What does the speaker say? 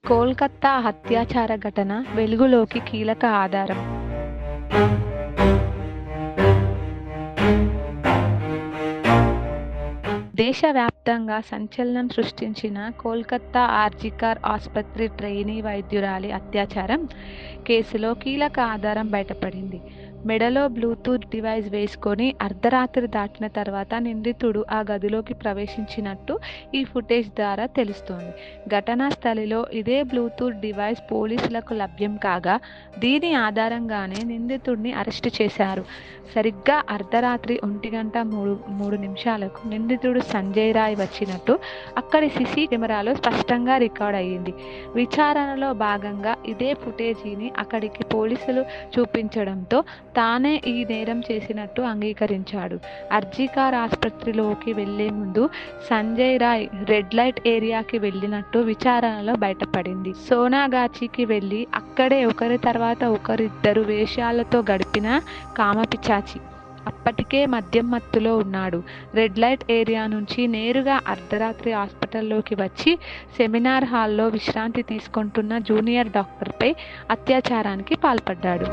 కోల్కతా హత్యాచార ఘటన వెలుగులోకి కీలక ఆధారం. దేశవ్యాప్తంగా సంచలనం సృష్టించిన కోల్కతా ఆర్జికర్ ఆసుపత్రి ట్రైనీ వైద్యురాలి అత్యాచారం కేసులో కీలక ఆధారం బయటపడింది. మెడలో బ్లూటూత్ డివైస్ వేసుకొని అర్ధరాత్రి దాటిన తర్వాత నిందితుడు ఆ గదిలోకి ప్రవేశించినట్టు ఈ ఫుటేజ్ ద్వారా తెలుస్తోంది. ఘటనా స్థలిలో ఇదే బ్లూటూత్ డివైస్ పోలీసులకు లభ్యం కాగా దీని ఆధారంగానే నిందితుడిని అరెస్టు చేశారు. సరిగ్గా అర్ధరాత్రి 1:03 నిందితుడు సంజయ్ రాయ్ వచ్చినట్టు అక్కడి సీసీ కెమెరాలో స్పష్టంగా రికార్డ్ అయ్యింది. విచారణలో భాగంగా ఇదే ఫుటేజీని అక్కడికి పోలీసులు చూపించడంతో తానే ఈ నేరం చేసినట్టు అంగీకరించాడు. ఆర్జికర్ ఆసుపత్రిలోకి వెళ్లే ముందు సంజయ్ రాయ్ రెడ్ లైట్ ఏరియాకి వెళ్లినట్టు విచారణలో బయటపడింది. సోనాగాచికి వెళ్లి అక్కడే ఒకరి తర్వాత ఒకరిద్దరు వేశ్యలతో గడిపిన కామపిశాచి. అప్పటికే మద్యం మత్తులో ఉన్నాడు. రెడ్ లైట్ ఏరియా నుంచి నేరుగా అర్ధరాత్రి హాస్పిటల్లోకి వచ్చి సెమినార్ హాల్లో విశ్రాంతి తీసుకుంటున్న జూనియర్ డాక్టర్పై అత్యాచారానికి పాల్పడ్డాడు.